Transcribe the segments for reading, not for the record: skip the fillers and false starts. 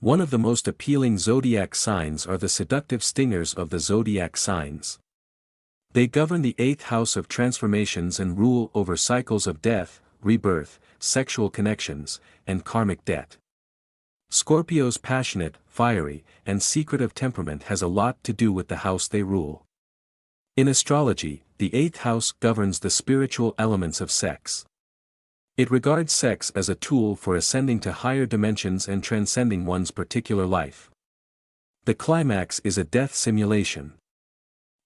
One of the most appealing zodiac signs are the seductive stingers of the zodiac signs. They govern the eighth house of transformations and rule over cycles of death, rebirth, sexual connections, and karmic debt. Scorpio's passionate, fiery, and secretive temperament has a lot to do with the house they rule. In astrology, the eighth house governs the spiritual elements of sex. It regards sex as a tool for ascending to higher dimensions and transcending one's particular life. The climax is a death simulation.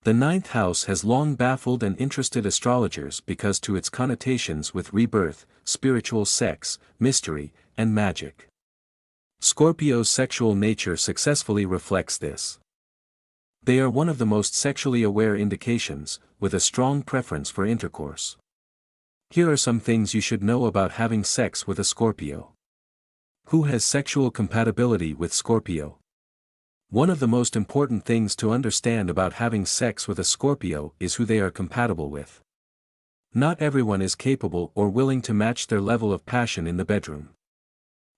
The ninth house has long baffled and interested astrologers because to its connotations with rebirth, spiritual sex, mystery, and magic. Scorpio's sexual nature successfully reflects this. They are one of the most sexually aware indications, with a strong preference for intercourse. Here are some things you should know about having sex with a Scorpio. Who has sexual compatibility with Scorpio? One of the most important things to understand about having sex with a Scorpio is who they are compatible with. Not everyone is capable or willing to match their level of passion in the bedroom.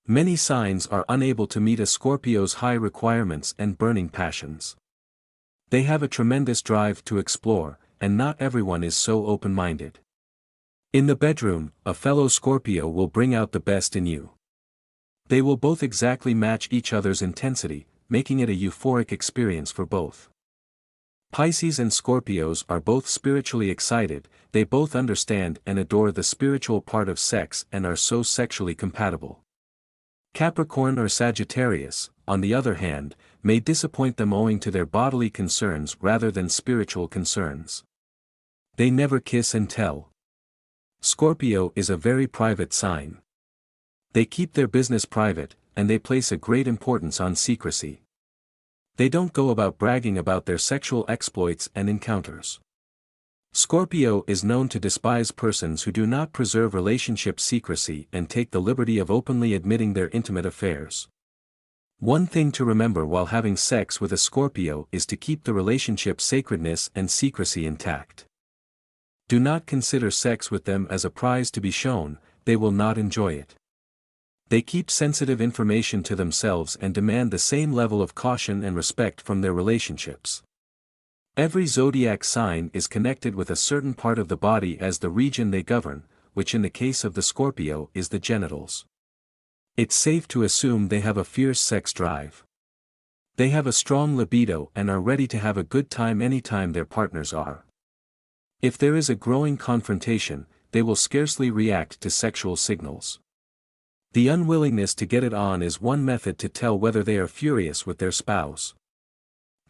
Many signs are unable to meet a Scorpio's high requirements and burning passions. They have a tremendous drive to explore, and not everyone is so open-minded. In the bedroom, a fellow Scorpio will bring out the best in you. They will both exactly match each other's intensity, making it a euphoric experience for both. Pisces and Scorpios are both spiritually excited, they both understand and adore the spiritual part of sex and are so sexually compatible. Capricorn or Sagittarius, on the other hand, may disappoint them owing to their bodily concerns rather than spiritual concerns. They never kiss and tell. Scorpio is a very private sign. They keep their business private, and they place a great importance on secrecy. They don't go about bragging about their sexual exploits and encounters. Scorpio is known to despise persons who do not preserve relationship secrecy and take the liberty of openly admitting their intimate affairs. One thing to remember while having sex with a Scorpio is to keep the relationship sacredness and secrecy intact. Do not consider sex with them as a prize to be shown, they will not enjoy it. They keep sensitive information to themselves and demand the same level of caution and respect from their relationships. Every zodiac sign is connected with a certain part of the body as the region they govern, which in the case of the Scorpio is the genitals. It's safe to assume they have a fierce sex drive. They have a strong libido and are ready to have a good time anytime their partners are. If there is a growing confrontation, they will scarcely react to sexual signals. The unwillingness to get it on is one method to tell whether they are furious with their spouse.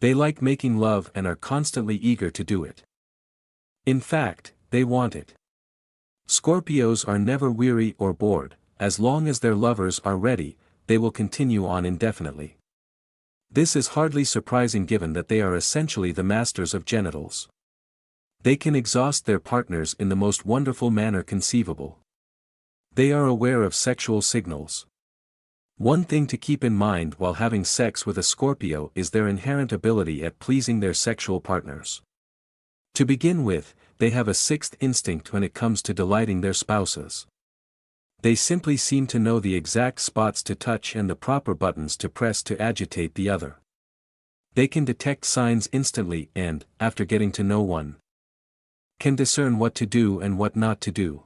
They like making love and are constantly eager to do it. In fact, they want it. Scorpios are never weary or bored, as long as their lovers are ready, they will continue on indefinitely. This is hardly surprising given that they are essentially the masters of genitals. They can exhaust their partners in the most wonderful manner conceivable. They are aware of sexual signals. One thing to keep in mind while having sex with a Scorpio is their inherent ability at pleasing their sexual partners. To begin with, they have a sixth instinct when it comes to delighting their spouses. They simply seem to know the exact spots to touch and the proper buttons to press to agitate the other. They can detect signs instantly and, after getting to know one, can discern what to do and what not to do.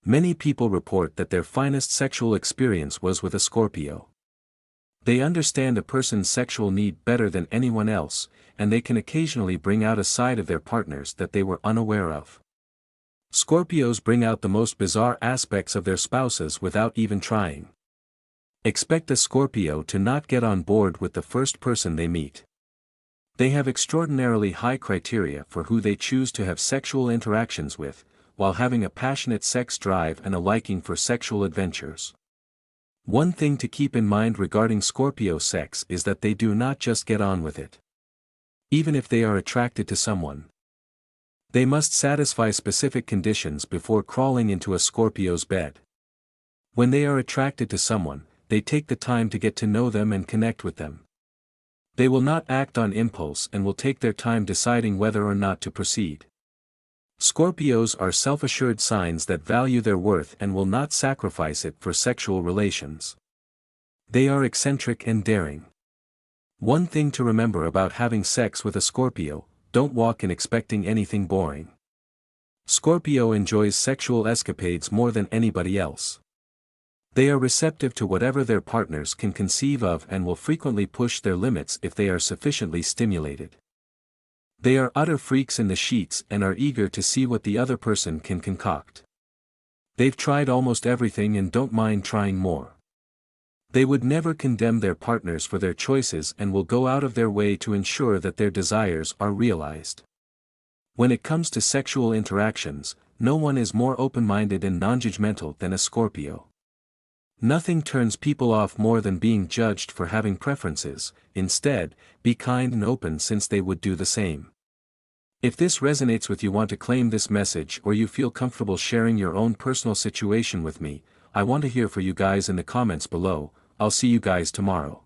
Many people report that their finest sexual experience was with a Scorpio. They understand a person's sexual need better than anyone else, and they can occasionally bring out a side of their partners that they were unaware of. Scorpios bring out the most bizarre aspects of their spouses without even trying. Expect a Scorpio to not get on board with the first person they meet. They have extraordinarily high criteria for who they choose to have sexual interactions with, while having a passionate sex drive and a liking for sexual adventures. One thing to keep in mind regarding Scorpio sex is that they do not just get on with it. Even if they are attracted to someone, they must satisfy specific conditions before crawling into a Scorpio's bed. When they are attracted to someone, they take the time to get to know them and connect with them. They will not act on impulse and will take their time deciding whether or not to proceed. Scorpios are self-assured signs that value their worth and will not sacrifice it for sexual relations. They are eccentric and daring. One thing to remember about having sex with a Scorpio: don't walk in expecting anything boring. Scorpio enjoys sexual escapades more than anybody else. They are receptive to whatever their partners can conceive of and will frequently push their limits if they are sufficiently stimulated. They are utter freaks in the sheets and are eager to see what the other person can concoct. They've tried almost everything and don't mind trying more. They would never condemn their partners for their choices and will go out of their way to ensure that their desires are realized. When it comes to sexual interactions, no one is more open-minded and non-judgmental than a Scorpio. Nothing turns people off more than being judged for having preferences. Instead, be kind and open, since they would do the same. If this resonates with you, want to claim this message, or you feel comfortable sharing your own personal situation with me, I want to hear from you guys in the comments below. I'll see you guys tomorrow.